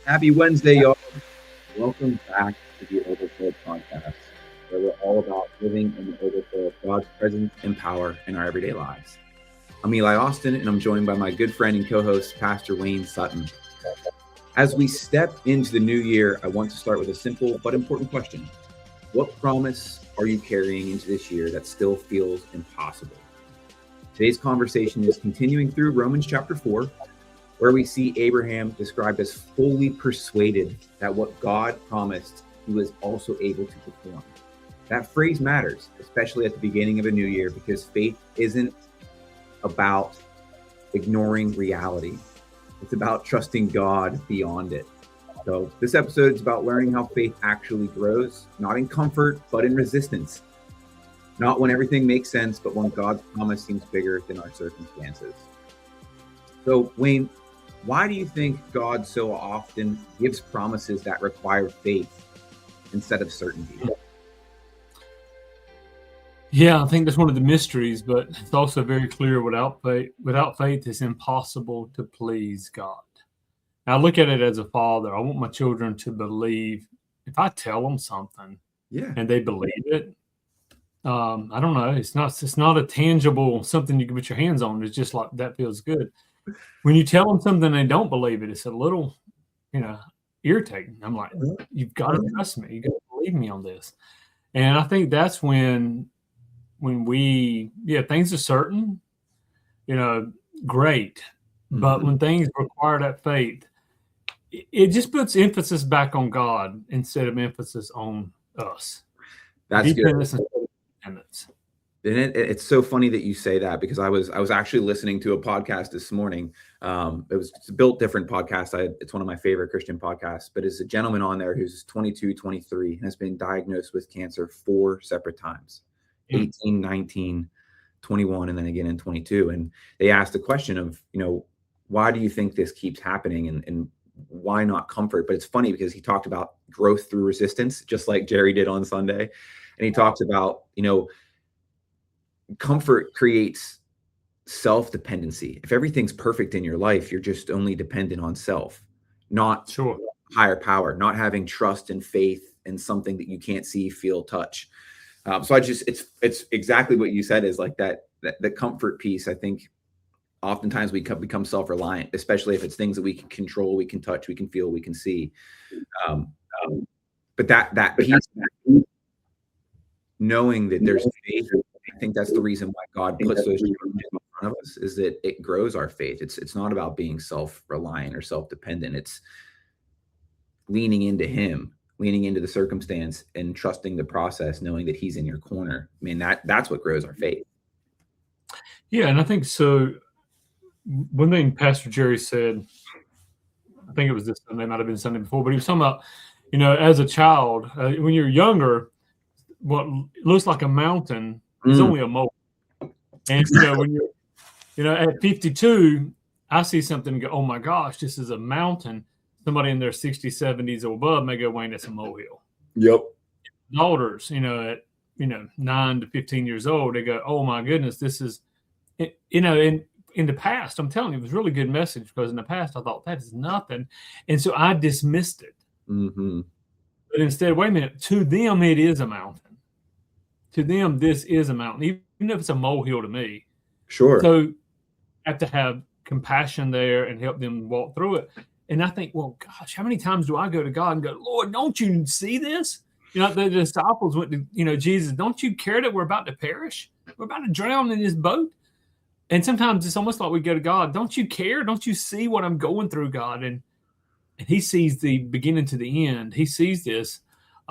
Happy Wednesday, y'all. Welcome back to the Overflow Podcast, where we're all about living in the overflow of God's presence and power in our everyday lives. I'm Eli Austin, and I'm joined by my good friend and co-host, Pastor Wayne Sutton. As we step into the new year, I want to start with a simple but important question. What promise are you carrying into this year that still feels impossible? Today's conversation is continuing through Romans chapter 4, where we see Abraham described as fully persuaded that what God promised, he was also able to perform. That phrase matters, especially at the beginning of a new year, because faith isn't about ignoring reality. It's about trusting God beyond it. So this episode is about learning how faith actually grows, not in comfort, but in resistance. Not when everything makes sense, but when God's promise seems bigger than our circumstances. So Wayne, why do you think God so often gives promises that require faith instead of certainty? Yeah, I think that's one of the mysteries, but it's also very clear without faith, it's impossible to please God. Now, I look at it as a father. I want my children to believe. If I tell them something and they believe it, I don't know. It's not a tangible something you can put your hands on. It's just like that feels good. When you tell them something and they don't believe it, it's a little, irritating. I'm like, you've got to trust me. You got to believe me on this. And I think that's when things are certain, great. But when things require that faith, it just puts emphasis back on God instead of emphasis on us. That's good. And it's so funny that you say that, because I was actually listening to a podcast this morning. It's a built different podcast. It's one of my favorite Christian podcasts, but it's a gentleman on there who's 22, 23 and has been diagnosed with cancer 4 separate times, 18, 19, 21, and then again in 22. And they asked the question of, why do you think this keeps happening and why not comfort? But it's funny because he talked about growth through resistance, just like Jerry did on Sunday. And he talks about, comfort creates self-dependency. If everything's perfect in your life, you're just only dependent on self, not higher power, not having trust and faith in something that you can't see, feel, touch. So it's exactly what you said, is like that the comfort piece. I think oftentimes we become self-reliant, especially if it's things that we can control, we can touch, we can feel, we can see. But that piece, knowing that there's faith, I think that's the reason why God puts those challenges in front of us, is that it grows our faith. It's not about being self-reliant or self-dependent. It's leaning into him, leaning into the circumstance and trusting the process, knowing that he's in your corner. I mean, that's what grows our faith. Yeah, and I think so. One thing Pastor Jerry said, I think it was this Sunday, might have been Sunday before, but he was talking about, as a child, when you're younger, what looks like a mountain is only a mole. And, when you're, at 52, I see something and go, oh my gosh, this is a mountain. Somebody in their 60s, 70s or above may go, Wayne, that's a molehill. Yep. Daughters, at 9 to 15 years old, they go, oh my goodness, this is, in the past, I'm telling you, it was a really good message, because in the past I thought that is nothing. And so I dismissed it. Mm-hmm. But instead, wait a minute, to them, it is a mountain. To them, this is a mountain, even if it's a molehill to me. Sure. So I have to have compassion there and help them walk through it. And I think, well, gosh, how many times do I go to God and go, Lord, don't you see this? The disciples went to, Jesus, don't you care that we're about to perish? We're about to drown in this boat. And sometimes it's almost like we go to God, don't you care? Don't you see what I'm going through, God? And he sees the beginning to the end. He sees this.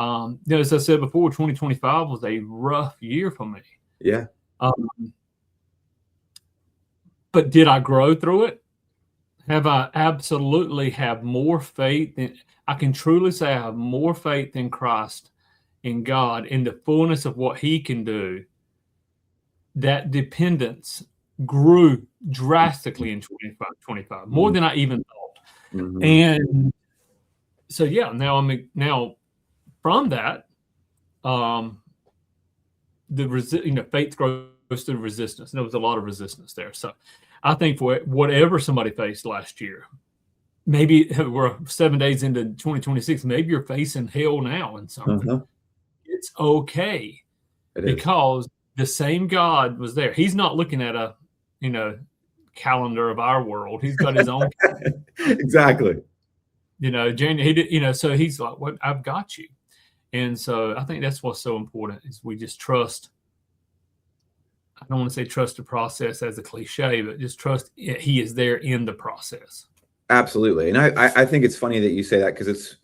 As I said before, 2025 was a rough year for me. Yeah. But did I grow through it? Have I absolutely have more faith I can truly say I have more faith in Christ, in God, in the fullness of what he can do. That dependence grew drastically in 2025, more than I even thought. Mm-hmm. And so, now from that, faith grows through resistance. And there was a lot of resistance there. So I think for whatever somebody faced last year, maybe we're 7 days into 2026. Maybe you're facing hell now in something. Uh-huh. It's okay because the same God was there. He's not looking at a, calendar of our world. He's got his own. Exactly. January, he did, so he's like, "What? I've got you." And so I think that's what's so important is we just trust. I don't want to say trust the process as a cliche, but just trust he is there in the process. Absolutely. And I think it's funny that you say that, because it's,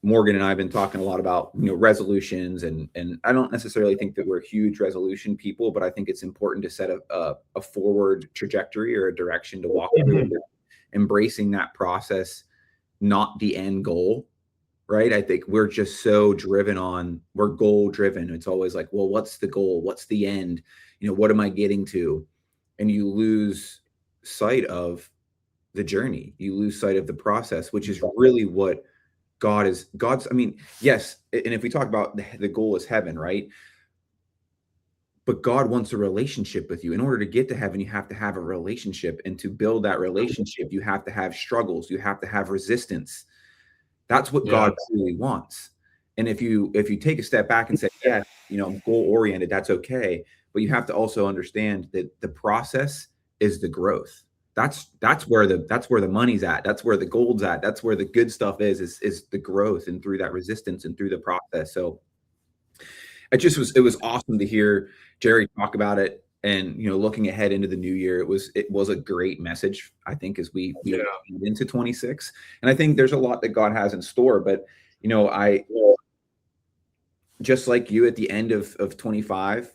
Morgan and I have been talking a lot about, resolutions, and I don't necessarily think that we're huge resolution people, but I think it's important to set a forward trajectory or a direction to walk through, embracing that process, not the end goal. Right. I think we're just so we're goal driven. It's always like, well, what's the goal? What's the end? What am I getting to? And you lose sight of the journey. You lose sight of the process, which is really what God's, I mean, yes. And if we talk about the goal is heaven, right? But God wants a relationship with you. In order to get to heaven, you have to have a relationship. And to build that relationship, you have to have struggles. You have to have resistance. That's what God really wants. And if you take a step back and say, yeah, I'm goal oriented, that's okay. But you have to also understand that the process is the growth. That's where the money's at. That's where the gold's at. That's where the good stuff is the growth, and through that resistance and through the process. So it was awesome to hear Jerry talk about it. And, looking ahead into the new year, it was a great message, I think, as we into 26. And I think there's a lot that God has in store. But, I just like you at the end of 25,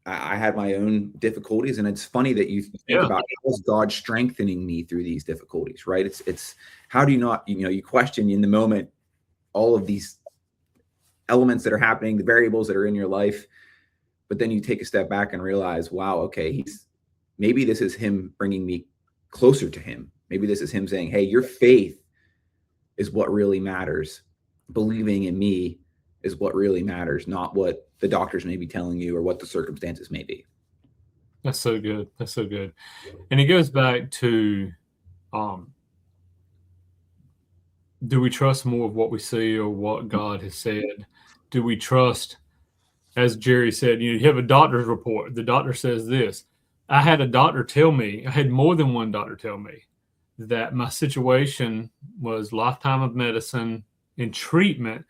I had my own difficulties. And it's funny that you think about how is God strengthening me through these difficulties, right? It's how do you not, you question in the moment all of these elements that are happening, the variables that are in your life. But then you take a step back and realize, wow, okay, maybe this is him bringing me closer to him. Maybe this is him saying, hey, your faith is what really matters. Believing in me is what really matters, not what the doctors may be telling you or what the circumstances may be. That's so good. That's so good. And it goes back to, do we trust more of what we see or what God has said? Do we trust, as Jerry said, you have a doctor's report. The doctor says this. I had a doctor tell me, I had more than one doctor tell me that my situation was lifetime of medicine and treatment,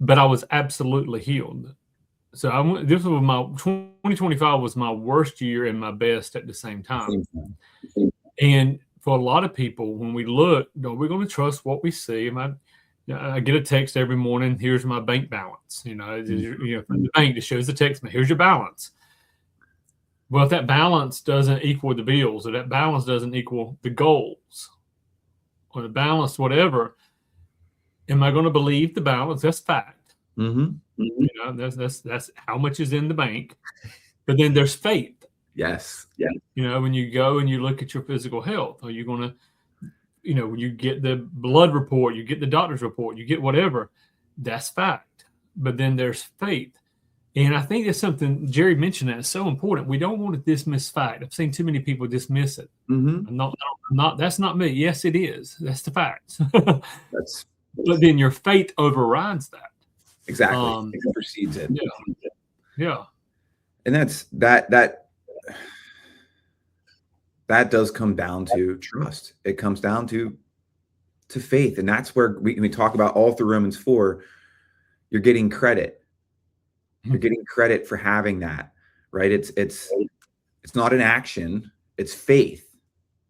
but I was absolutely healed. So 2025 was my worst year and my best at the same time. And for a lot of people, when we look, are we going to trust what we see? I get a text every morning. Here's my bank balance. From the bank that shows the text me. Here's your balance. Well, if that balance doesn't equal the bills, or that balance doesn't equal the goals, or the balance, whatever, am I going to believe the balance? That's fact. That's how much is in the bank. But then there's faith. Yes. When you go and you look at your physical health, are you going to, when you get the blood report, you get the doctor's report, you get whatever, that's fact. But then there's faith. And I think that's something Jerry mentioned that is so important. We don't want to dismiss fact. I've seen too many people dismiss it. That's not me. Yes, it is. That's the facts. But then your faith overrides that. Exactly. It precedes it. Yeah. And that does come down to trust. It comes down to faith. And that's where we talk about all through Romans 4, you're getting credit. You're getting credit for having that, right? It's not an action, it's faith,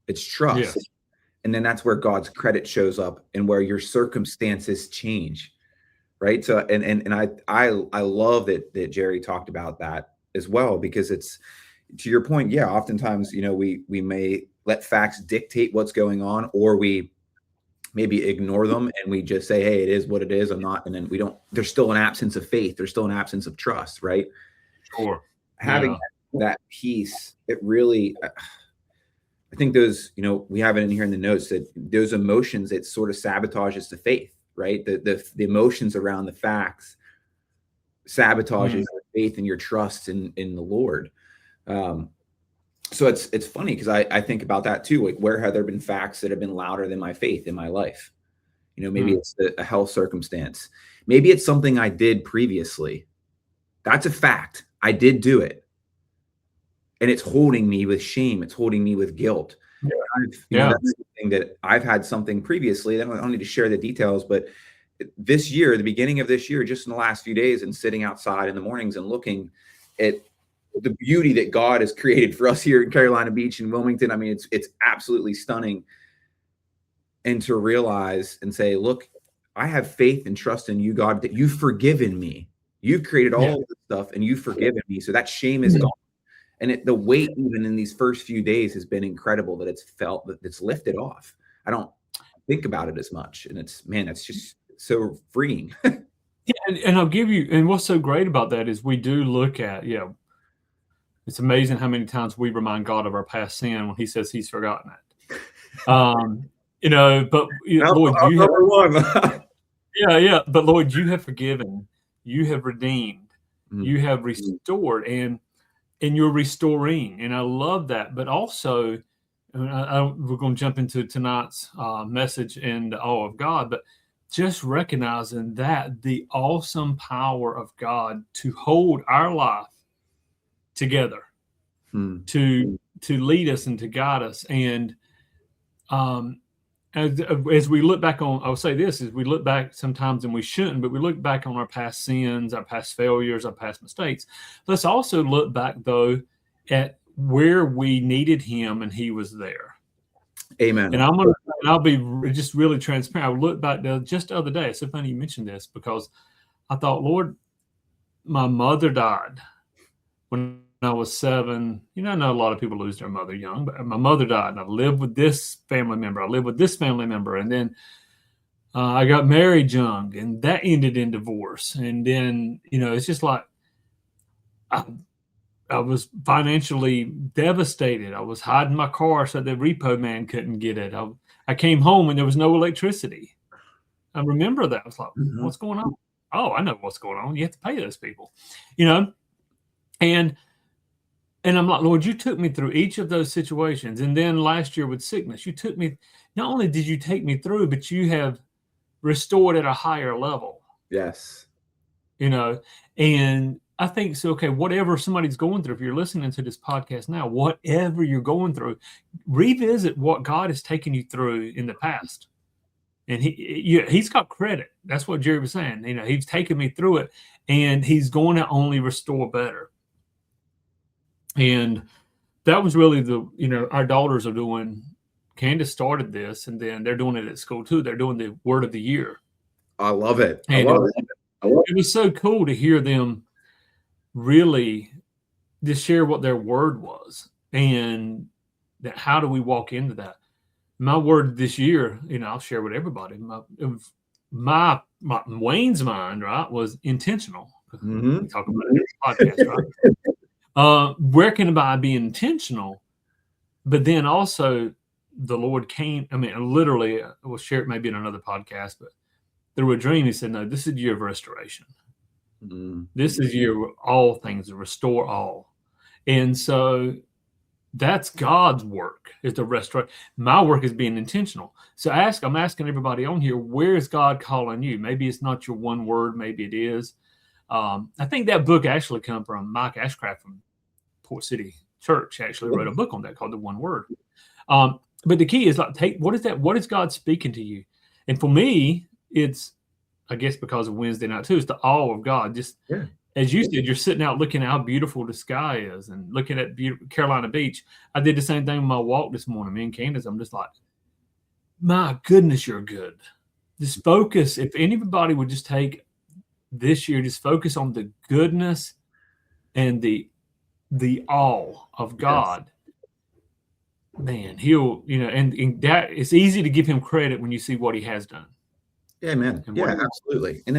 it's trust. Yes. And then that's where God's credit shows up and where your circumstances change. Right. So, and I love that Jerry talked about that as well, because it's, to your point. Yeah. Oftentimes, we may let facts dictate what's going on, or we maybe ignore them and we just say, hey, it is what it is. I'm not. And then there's still an absence of faith. There's still an absence of trust. Right. Sure. Having that piece, it really, I think those, we have it in here in the notes that those emotions, it sort of sabotages the faith. Right. The emotions around the facts sabotages your faith and your trust in the Lord. So it's funny because I think about that too. Like, where have there been facts that have been louder than my faith in my life? Maybe it's a health circumstance. Maybe it's something I did previously. That's a fact. I did do it. And it's holding me with shame. It's holding me with guilt. Yeah. That's the thing that I've had something previously. I don't need to share the details, but this year, the beginning of this year, just in the last few days, and sitting outside in the mornings and looking at the beauty that God has created for us here in Carolina Beach and Wilmington. I mean, it's absolutely stunning. And to realize and say, look, I have faith and trust in you, God, that you've forgiven me. You've created all of this stuff and you've forgiven me. So that shame is gone. And the weight, even in these first few days, has been incredible, that it's felt, that it's lifted off. I don't think about it as much. And that's just so freeing. And I'll give you, and what's so great about that is we do look at, it's amazing how many times we remind God of our past sin when he says he's forgotten it. But Lord, but Lord, you have forgiven, you have redeemed, you have restored, and you're restoring. And I love that. But also, we're going to jump into tonight's message and the awe of God, but just recognizing that the awesome power of God to hold our life together, to lead us and to guide us. And as we look back on, I'll say this, as we look back sometimes, and we shouldn't, but we look back on our past sins, our past failures, our past mistakes. Let's also look back, though, at where we needed him and he was there. Amen. And I'll be just really transparent. I looked back just the other day. It's so funny you mentioned this, because I thought, Lord, my mother died when I was 7. I know a lot of people lose their mother young, but my mother died, and I lived with this family member. I lived with this family member, and then I got married young, and that ended in divorce. And then, it's just like I was financially devastated. I was hiding my car so the repo man couldn't get it. I came home and there was no electricity. I remember that. I was like, what's going on? Oh, I know what's going on. You have to pay those people, and I'm like, Lord, you took me through each of those situations. And then last year with sickness, you took me, not only did you take me through, but you have restored at a higher level. Yes. And I think so. Okay, whatever somebody's going through, if you're listening to this podcast now, whatever you're going through, revisit what God has taken you through in the past. And he's got credit. That's what Jerry was saying. He's taken me through it, and he's going to only restore better. And that was really our daughters are doing. Candace started this, and then they're doing it at school too. They're doing the Word of the Year. I love it. It was so cool to hear them really just share what their word was, and that how do we walk into that. My word this year, I'll share with everybody. My Wayne's mind, right, was intentional. We talk about it in this podcast, right? Where can I be intentional? But then also the Lord came. I mean, literally, we'll share it maybe in another podcast, but through a dream, he said, no, this is the year of restoration. This is your all things, restore all. And so that's God's work, is to restore. My work is being intentional. So I'm asking everybody on here, where is God calling you? Maybe it's not your one word, maybe it is. I think that book actually come from Mike Ashcraft from Port City Church, actually wrote a book on that called The One Word. But the key is what is God speaking to you? And for me, it's, I guess because of Wednesday night too, it's the awe of God. Just as you said, you're sitting out looking at how beautiful the sky is and looking at Carolina Beach. I did the same thing with my walk this morning. Me and Candace, I'm just like, my goodness, you're good. Just focus. If anybody would just take this year, just focus on the goodness and the awe of God. Man, he'll, and that it's easy to give him credit when you see what he has done. Yeah, man. Yeah, absolutely. And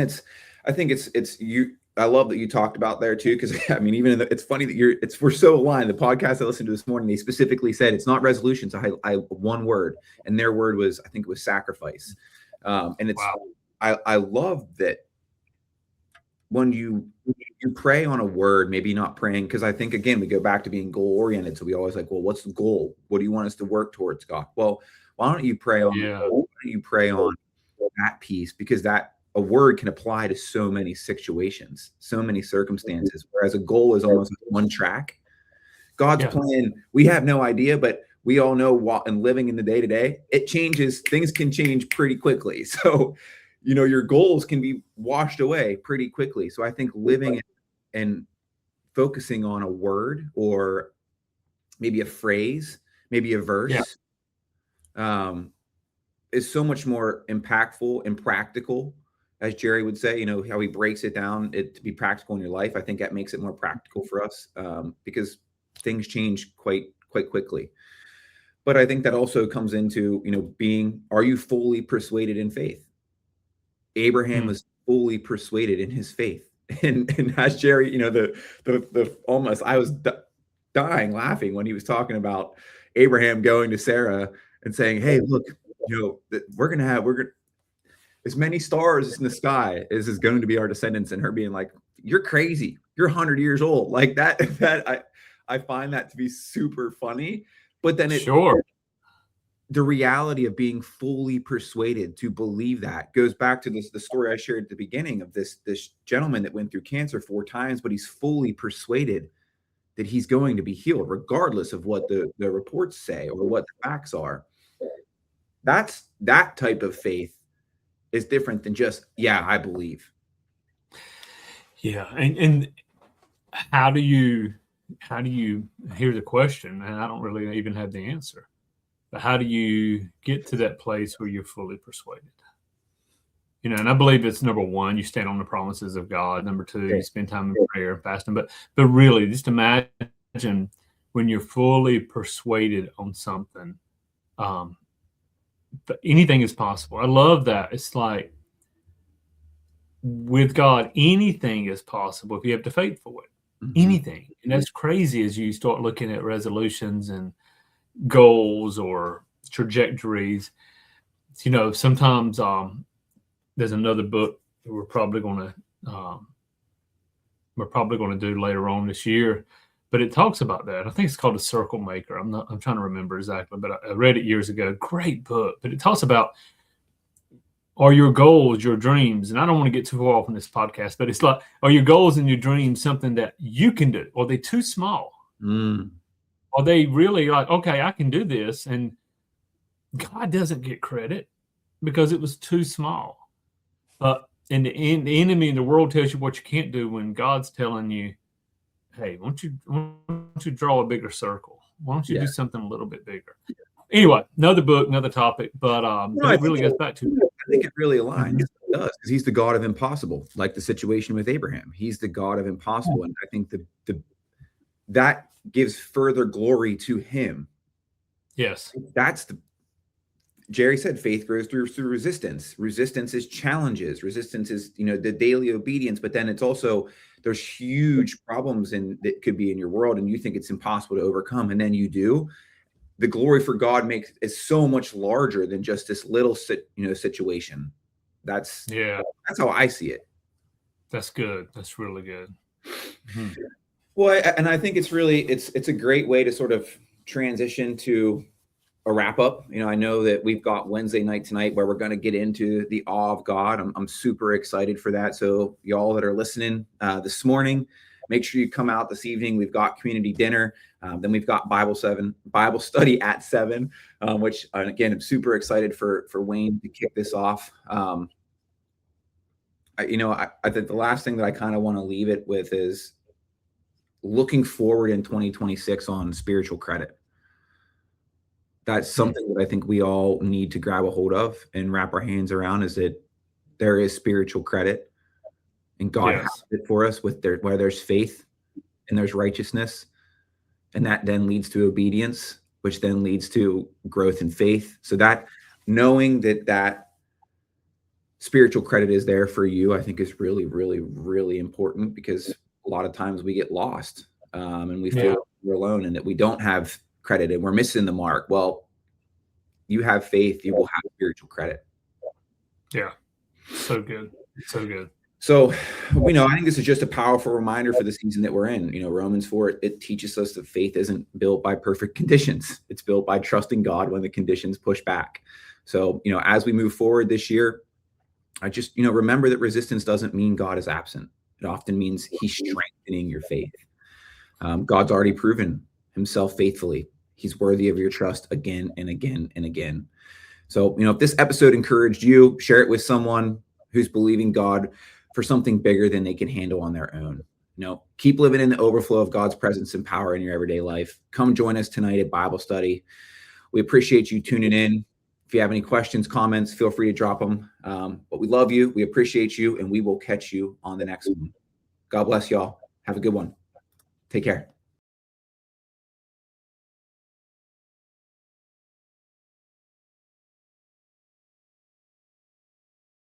I think it's you. I love that you talked about there too, because I mean, even it's funny that we're so aligned. The podcast I listened to this morning, they specifically said it's not resolutions. I one word, and their word was, I think it was sacrifice. And it's I love that when you pray on a word, maybe not praying, because I think again we go back to being goal oriented. So we always like, well, what's the goal? What do you want us to work towards, God? Well, why don't you pray on Yeah. why don't you pray on that piece? Because that a word can apply to so many situations, so many circumstances, whereas a goal is almost like one track. God's plan, we have no idea, but we all know what and living in the day to day, it changes. Things can change pretty quickly. So, your goals can be washed away pretty quickly. So I think living and focusing on a word or maybe a phrase, maybe a verse, is so much more impactful and practical, as Jerry would say. How he breaks it down to be practical in your life. I think that makes it more practical for us, because things change quite quickly. But I think that also comes into, are you fully persuaded in faith? Abraham was fully persuaded in his faith. And as Jerry, the almost, I was dying laughing when he was talking about Abraham going to Sarah and saying, hey, look, we're going to as many stars in the sky as is going to be our descendants, and her being like, you're crazy. You're 100 years old. Like that I find that to be super funny. But then the reality of being fully persuaded to believe that goes back to the story I shared at the beginning of this gentleman that went through cancer 4 times, but he's fully persuaded that he's going to be healed, regardless of what the reports say or what the facts are. That type of faith is different than just, I believe. Yeah. And how do you, here's a question, and I don't really even have the answer, but how do you get to that place where you're fully persuaded? And I believe it's number 1, you stand on the promises of God. Number 2, you spend time in prayer and fasting. But really, just imagine when you're fully persuaded on something, anything is possible. I love that. It's like with God, anything is possible if you have the faith for it. Mm-hmm. Anything. And that's crazy as you start looking at resolutions and goals or trajectories. Sometimes there's another book that we're probably going to do later on this year, but it talks about that. I think it's called A Circle Maker. I'm trying to remember exactly, but I read it years ago. Great book. But it talks about, are your goals, your dreams, and I don't want to get too far off on this podcast, but it's like, are your goals and your dreams something that you can do? Or are they too small? Are they really like, okay, I can do this, and God doesn't get credit because it was too small? But in the end, the enemy in the world tells you what you can't do when God's telling you, hey, why don't you draw a bigger circle? Why don't you do something a little bit bigger? Anyway, another book, another topic, but it really goes back to, I think it really aligns. It does, because he's the God of impossible, like the situation with Abraham. He's the God of impossible, and I think that gives further glory to him. Yes, Jerry said, faith grows through resistance. Resistance is challenges. Resistance is, the daily obedience. But then it's also, there's huge problems that could be in your world, and you think it's impossible to overcome, and then you do. The glory for God is so much larger than just this little situation. That's how I see it. That's good. That's really good. Mm-hmm. Well, and I think it's a great way to sort of transition to a wrap up. I know that we've got Wednesday night tonight where we're going to get into the awe of God. I'm super excited for that. So y'all that are listening this morning, make sure you come out this evening. We've got community dinner. Then we've got Bible study at 7, which again, I'm super excited for Wayne to kick this off. I think the last thing that I kind of want to leave it with is looking forward in 2026 on spiritual credit. That's something that I think we all need to grab a hold of and wrap our hands around, is that there is spiritual credit, and God has it for us where there's faith and there's righteousness. And that then leads to obedience, which then leads to growth in faith. So that knowing that spiritual credit is there for you, I think is really, really, really important, because a lot of times we get lost and we feel we're alone and that we don't have credit and we're missing the mark. Well, you have faith, you will have spiritual credit. Yeah. So good. So good. So, I think this is just a powerful reminder for the season that we're in. Romans 4, it teaches us that faith isn't built by perfect conditions. It's built by trusting God when the conditions push back. So, as we move forward this year, I just, remember that resistance doesn't mean God is absent. It often means he's strengthening your faith. God's already proven himself faithfully. He's worthy of your trust again and again and again. So, if this episode encouraged you, share it with someone who's believing God for something bigger than they can handle on their own. Keep living in the overflow of God's presence and power in your everyday life. Come join us tonight at Bible study. We appreciate you tuning in. If you have any questions, comments, feel free to drop them. But we love you. We appreciate you. And we will catch you on the next one. God bless y'all. Have a good one. Take care.